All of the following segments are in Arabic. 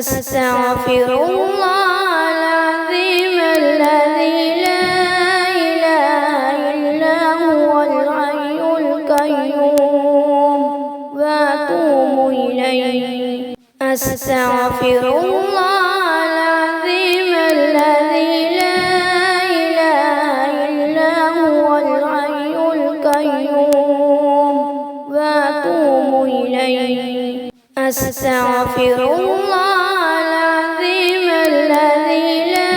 أستغفر الله العظيم الذي لا إله إلا هو الحي القيوم وأتوب إليه. أستغفر الله العظيم الذي لا إله إلا هو الحي القيوم وأتوب إليه. أستغفر الله العظيم الذي لا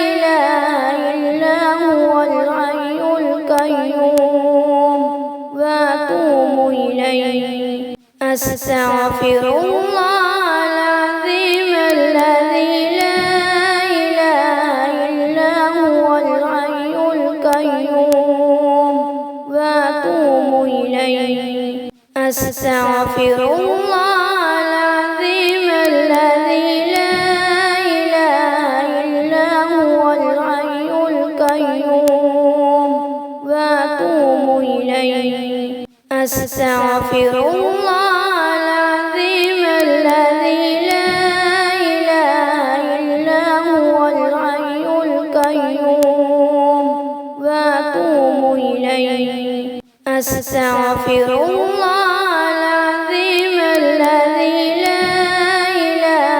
إله إلا هو الحي القيوم وأتوب إليه. أستغفر الله العظيم الذي لا إله إلا هو الحي القيوم وأتوب إليه. أستغفر الله العظيم الذي لا إله إلا هو الحي القيوم وأتوب إليه. أستغفر الله العظيم الذي لا إله إلا هو الحي القيوم وأتوب إليه. أستغفر الله العظيم الذي لا إله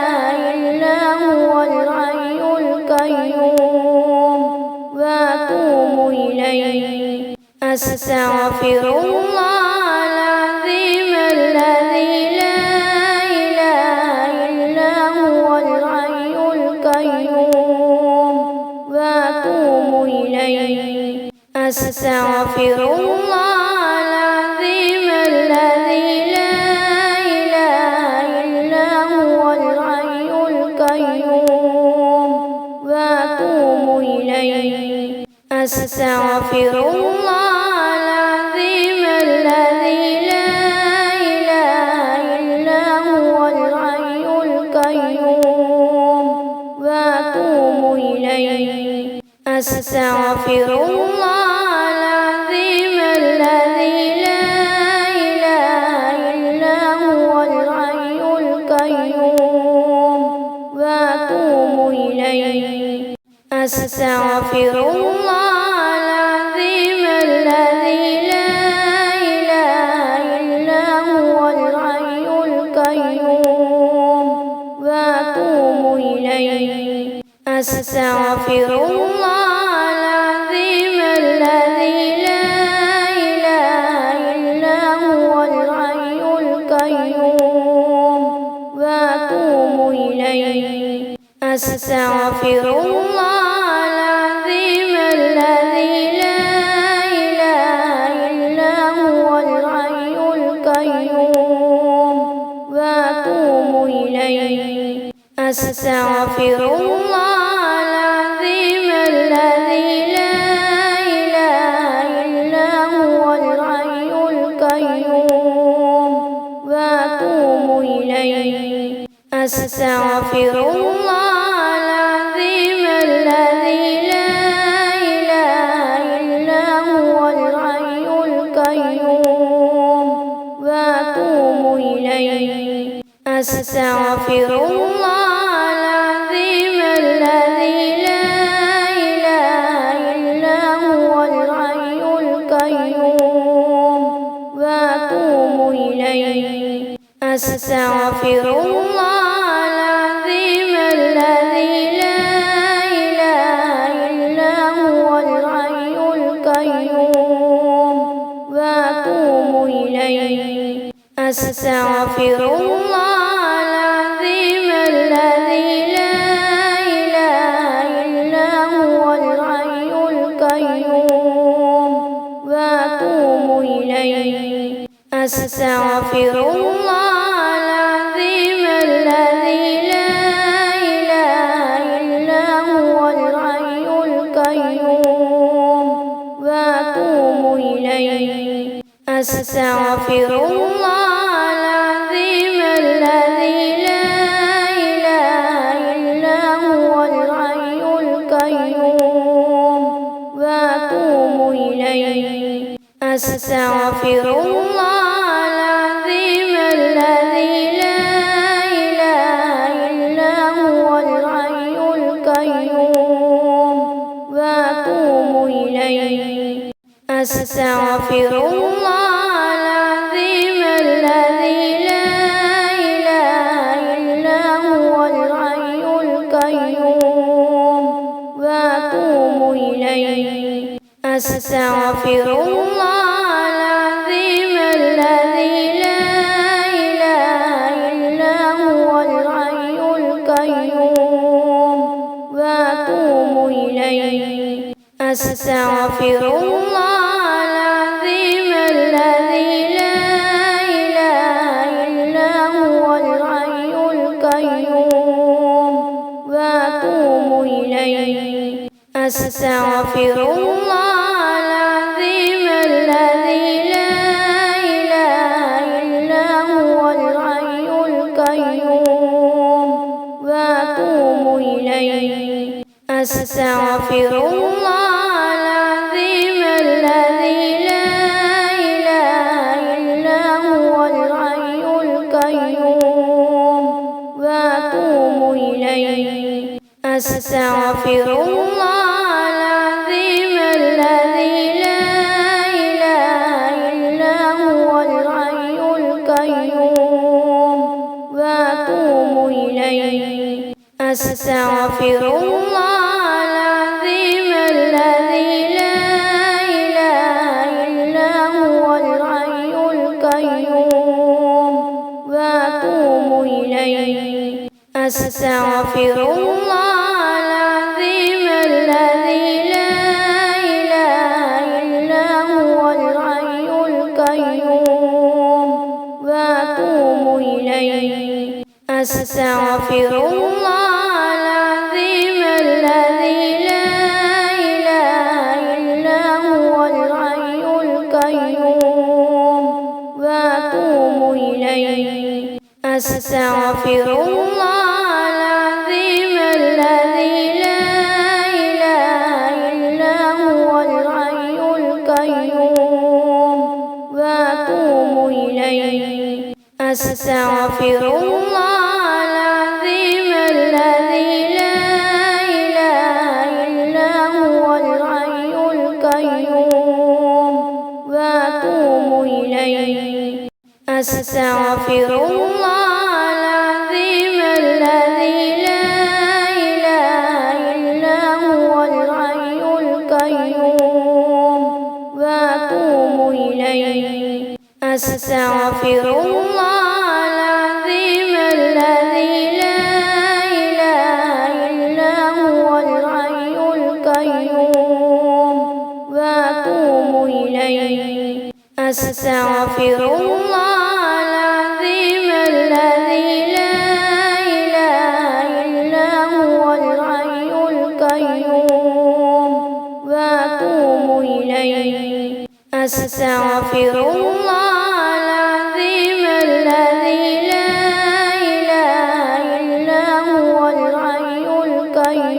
إلا هو الحي القيوم وأتوب إليه. أستغفر الله العظيم الذي لا إله إلا هو الحي القيوم وأتوب إليه. أستغفر الله العظيم الذي لا إله إلا هو الحي القيوم وأتوب إليه. أستغفر الله العظيم الذي لا إله إلا هو الحي القيوم وأتوب إليه. أستغفر الله العظيم الذي لا إله إلا هو الحي القيوم وأتوب إليه. أستغفر الله العظيم الذي لا إله إلا هو الحي القيوم وأتوب إليه. أستغفر الله العظيم الذي لا إله إلا هو الحي القيوم وأتوب إليه. أستغفر الله العظيم الذي لا إله إلا هو الحي القيوم وأتوب إليه. أستغفر الله العظيم الذي لا إله إلا هو الحي القيوم وأتوب إليه. أستغفر الله العظيم الذي لا إله إلا هو الحي القيوم وأتوب إليه. أستغفر الله العظيم الذي لا إله إلا هو الحي القيوم وأتوب إليه. أستغفر الله العظيم الذي لا إله إلا هو الحي القيوم وأتوب إليه. أستغفر الله العظيم الذي لا إله إلا هو الحي القيوم وأتوب إليه. أستغفر الله العظيم الذي لا إله إلا هو الحي القيوم وأتوب إليه. أستغفر الله العظيم الذي لا إله إلا هو الحي القيوم وأتوب إليه. أستغفر الله العظيم الذي لا إله إلا أستغفر الله العظيم الذي لا إله إلا هو الحي القيوم وأتوب إليه. أستغفر الله العظيم الذي لا إله إلا هو الحي القيوم وأتوب إليه. أستغفر الله العظيم الذي لا إله إلا هو الحي القيوم وأتوب إليه. أستغفر الله العظيم الذي لا إله إلا هو الحي القيوم وأتوب إليه. أستغفر الله العظيم الذي لا إله إلا هو الحي القيوم وأتوب إليه. أستغفر الله العظيم الذي لا إله إلا هو الحي القيوم وأتوب إليه. أستغفر الله العظيم الذي لا إله إلا هو الحي القيوم وأتوب إليه. أستغفر الله العظيم الذي لا إله إلا هو الحي القيوم وأتوب إليه. أستغفر الله العظيم الذي لا إله إلا هو الحي القيوم وأتوب إليه. أستغفر الله العظيم الذي لا إله إلا هو الحي القيوم وأتوب إليه. أستغفر الله العظيم الذي لا إله إلا هو الحي القيوم وأتوب إليه. أستغفر الله العظيم الذي لا إله إلا هو الحي القيوم وأتوب إليه. أستغفر الله العظيم الذي لا إله إلا هو الحي القيوم وأتوب إليه. أستغفر الله العظيم الذي لا إله إلا هو الحي القيوم وأتوب إليه. أستغفر الله العظيم الذي لا إله إلا هو الحي القيوم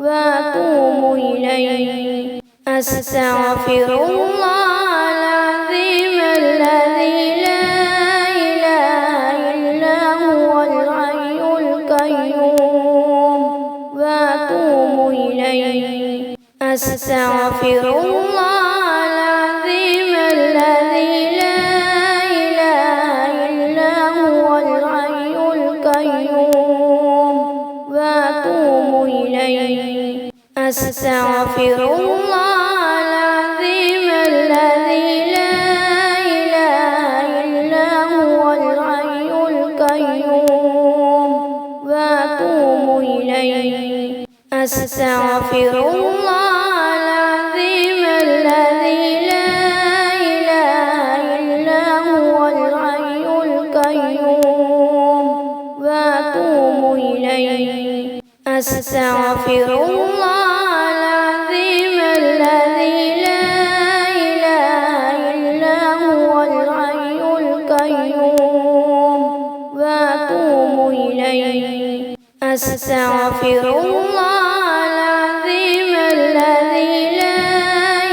وأتوب إليه. أستغفر الله العظيم الذي لا إله إلا هو الحي القيوم وأتوب إليه. أستغفر الله العظيم الذي لا إله إلا هو الحي القيوم وأتوب إليه. أستغفر الله العظيم الذي لا إله إلا هو الحي القيوم وأتوب إليه. أستغفر الله العظيم الذي لا إله إلا هو الحي القيوم وأتوب إليه. أستغفر الله العظيم الذي لا إله إلا هو الحي القيوم وأتوب إليه. أستغفر الله العظيم الذي لا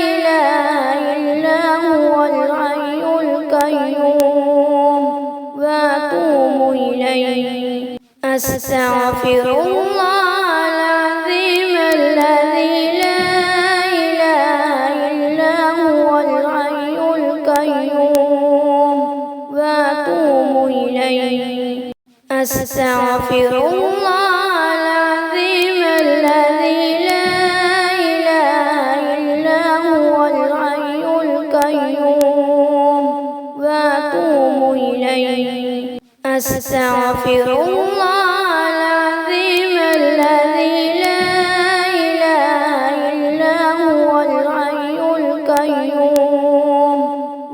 إله إلا هو الحي القيوم وأتوب إليه. أستغفر الله العظيم الذي لا إله إلا أستغفر الله العظيم الذي لا إله إلا هو الحي القيوم وأتوب إليه. أستغفر الله العظيم الذي لا إله إلا هو الحي القيوم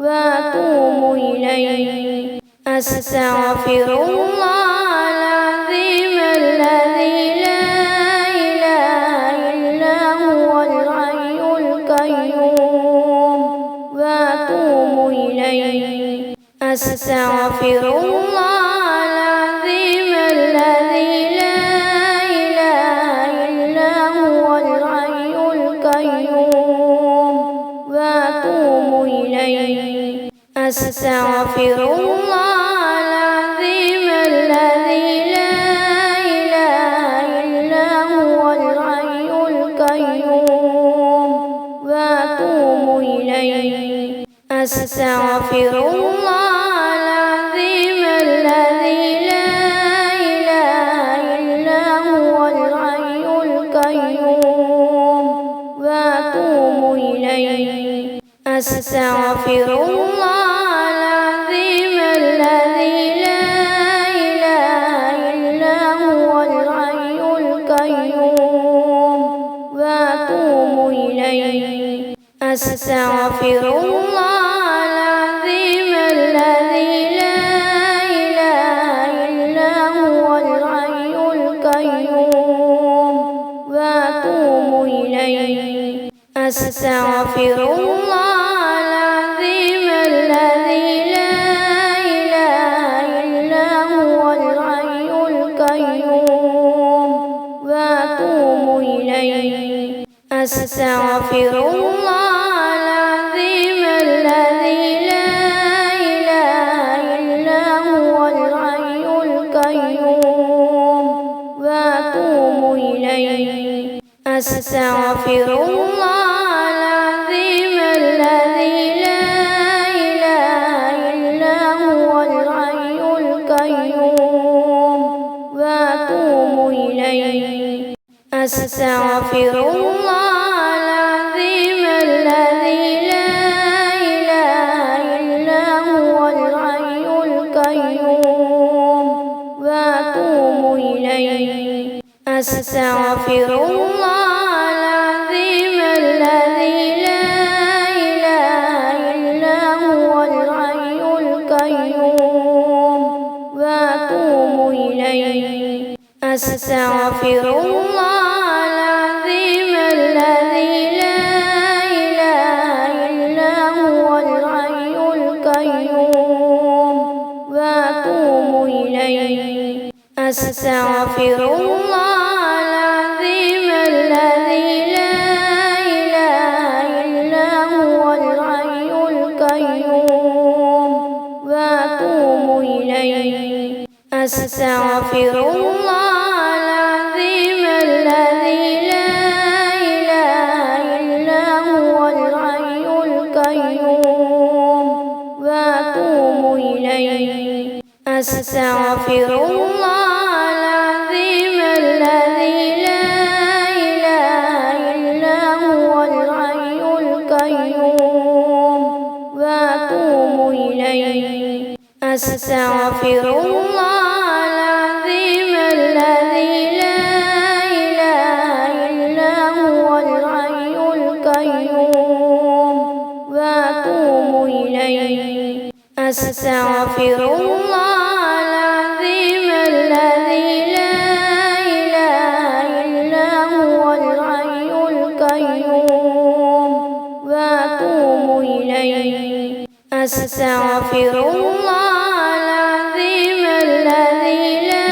وأتوب إليه. أستغفر الله العظيم الذي لا إله إلا هو الحي القيوم وأتوب إليه. أستغفر الله العظيم الذي لا إله إلا هو الحي القيوم وأتوب إليه. أستغفر الله العظيم الذي لا إله إلا هو الحي القيوم وأتوب إليه. أستغفر الله العظيم الذي لا إله إلا هو الحي القيوم وأتوب إليه. أستغفر الله العظيم الذي لا إله إلا هو الحي القيوم وأتوب إليه. أستغفر الله العظيم الذي لا إله إلا هو الحي القيوم وأتوب إليه. أستغفر الله العظيم الذي لا إله إلا هو الحي القيوم وأتوب إليه. أستغفر الله العظيم الذي لا إله إلا هو الحي القيوم وأتوب إليه. أستغفر الله العظيم الذي لا إله إلا هو الحي القيوم وأتوب إليه. أستغفر الله العظيم الذي لا إله إلا هو الحي القيوم وأتوب إليه. أستغفر الله العظيم الذي لا إله إلا هو الحي القيوم وأتوب إليه. أستغفر الله العظيم الذي لا إله إلا هو الحي القيوم وأتوب إليه. أستغفر الله العظيم الذي لا إله إلا هو الحي القيوم وأتوب إليه. أستغفر الله العظيم الذي لا إله إلا هو الحي القيوم وأتوب إليه. أستغفر الله العظيم الذي لا إله إلا هو الحي القيوم وأتوب إليه. أستغفر الله العظيم الذي لا إله إلا هو الحي القيوم وأتوب إليه. أستغفر الله العظيم الذي لا إله إلا هو الحي القيوم وأتوب إليه. أستغفر الله العظيم الذي لا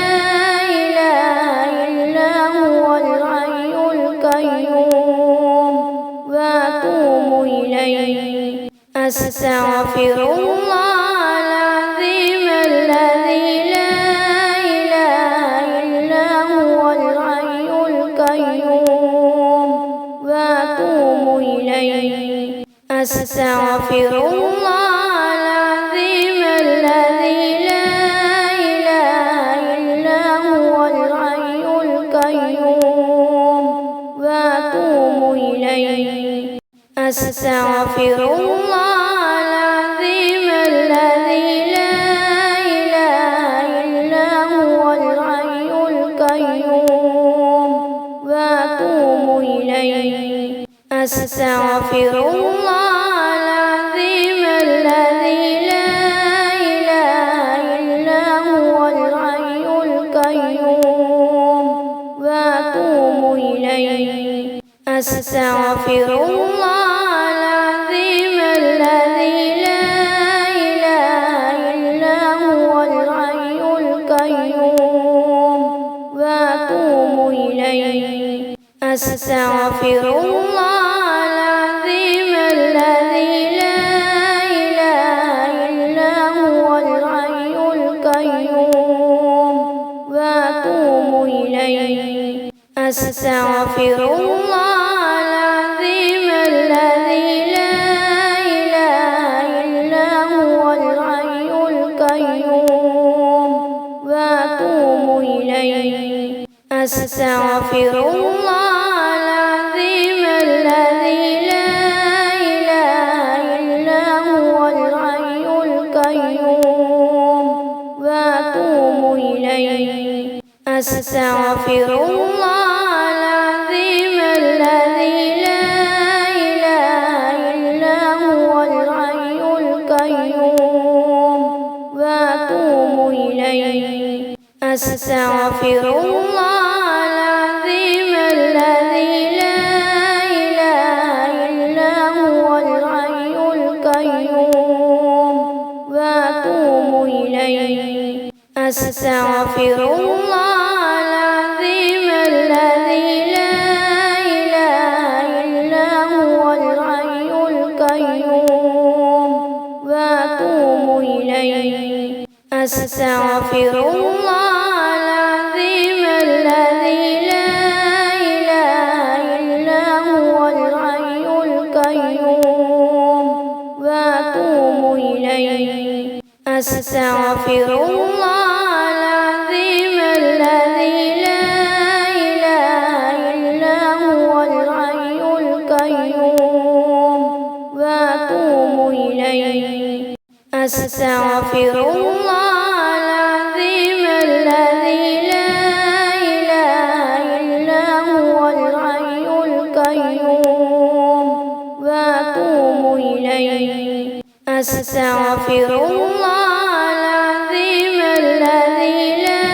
إله إلا هو الحي القيوم وأتوب إليه. أستغفر الله العظيم الذي لا إله إلا هو الحي القيوم وأتوب إليه. أستغفر الله العظيم الذي لا إله إلا أستغفر الله العظيم الذي لا إله إلا هو الحي القيوم وأتوب إليه. أستغفر الله العظيم الذي لا إله إلا هو الحي القيوم وأتوب إليه. أستغفر الله العظيم الذي لا إله إلا هو الحي القيوم وأتوب إليه. أستغفر الله العظيم الذي لا إله إلا هو الحي القيوم وأتوب إليه. أستغفر الله العظيم الذي لا إله إلا هو الحي القيوم وأتوب إليه. أستغفر الله العظيم الذي لا إله إلا هو الحي القيوم وأتوب إليه. أستغفر الله العظيم الذي لا إله إلا هو الحي القيوم وأتوب إليه. أستغفر الله العظيم الذي لا إله إلا هو الحي القيوم وأتوب إليه. أستغفر الله العظيم الذي لا إله إلا هو الحي القيوم وأتوب إليه. أستغفر الله العظيم الذي لا إله إلا هو الحي القيوم وأتوب إليه. أستغفر الله العظيم الذي لا إله إلا هو الحي القيوم وأتوب إليه. أستغفر الله العظيم الذي لا إله إلا هو الحي القيوم وأتوب إليه. أستغفر الله العظيم الذي لا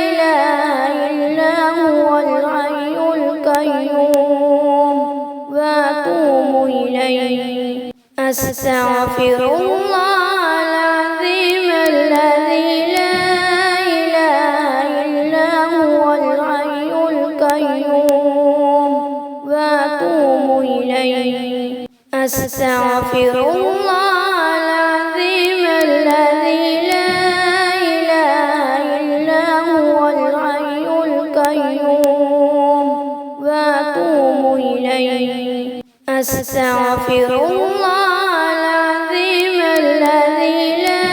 إله إلا هو الحي القيوم وأتوب إليه. أستغفر الله العظيم الذي لا إله إلا هو الحي القيوم وأتوب إليه. أستغفر الله العظيم الذي لا إله إلا هو الحي القيوم وأتوب إليه. أستغفر الله العظيم الذي لا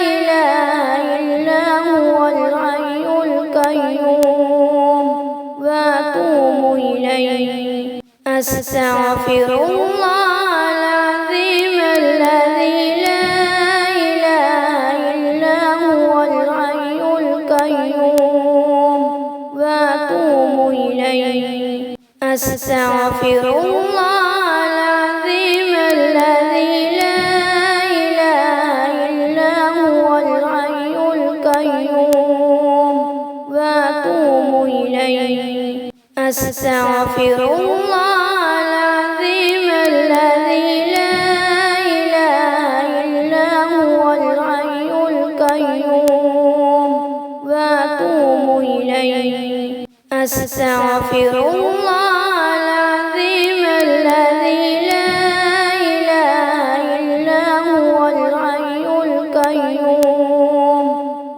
إله إلا هو الحي القيوم وأتوب إليه. أستغفر الله العظيم الذي لا إله إلا هو الحي القيوم وأتوب إليه. أستغفر الله العظيم الذي لا إله إلا هو الحي القيوم وأتوب إليه. أستغفر الله العظيم الذي لا إله إلا هو الحي القيوم وأتوب إليه. أستغفر الله العظيم الذي لا إله إلا هو الحي القيوم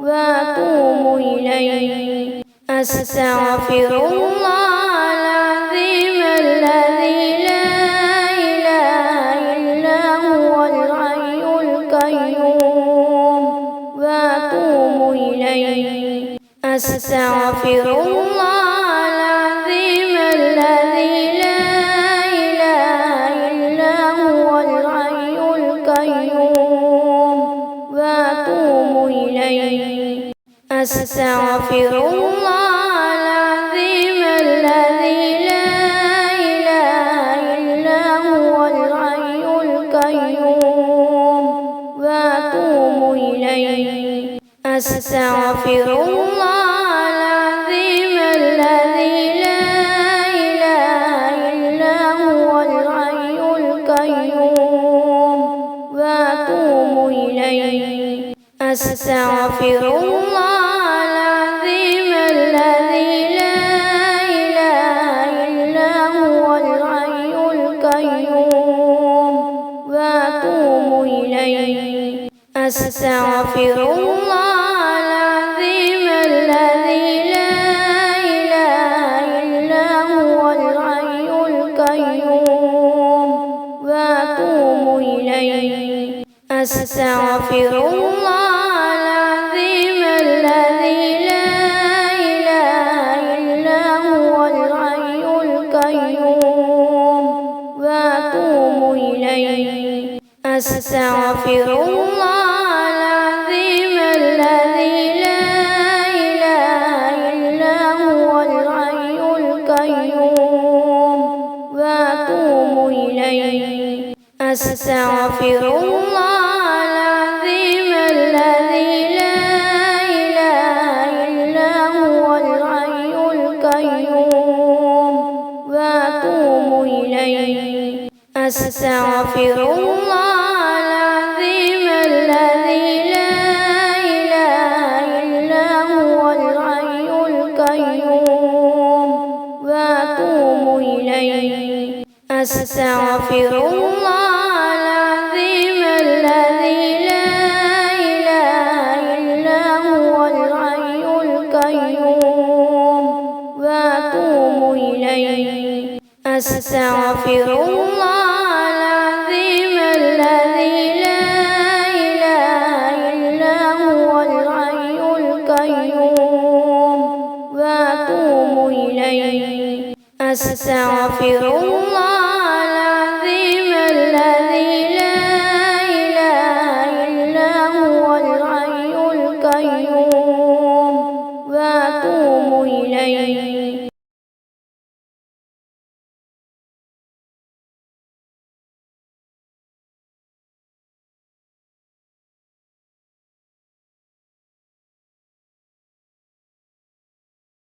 وأتوب إليه. أستغفر الله العظيم الذي لا إله إلا هو الحي القيوم وأتوب إليه. أستغفر الله العظيم الذي لا إله إلا أستغفر الله العظيم الذي لا إله إلا هو الحي القيوم وأتوب إليه. أستغفر الله العظيم الذي لا إله إلا هو الحي القيوم وأتوب إليه. أستغفر الله العظيم الذي لا إله إلا هو الحي القيوم وأتوب إليه. أستغفر الله العظيم الذي لا إله إلا هو الحي القيوم وأتوب إليه. أستغفر الله العظيم الذي لا إله إلا هو الحي القيوم وأتوب إليه. أستغفر الله العظيم الذي لا إله إلا هو الحي القيوم وأتوب إليه. أستغفر الله العظيم الذي لا إله إلا هو الحي القيوم وأتوب إليه. أستغفر الله العظيم الذي لا إله إلا هو الحي القيوم وأتوب إليه. أستغفر الله العظيم الذي لا إله إلا هو الحي القيوم وأتوب إليه. أستغفر الله العظيم الذي لا إله إلا هو الحي القيوم وأتوب إليه. أستغفر الله العظيم الذي لا إله إلا هو الحي القيوم وأتوب إليه.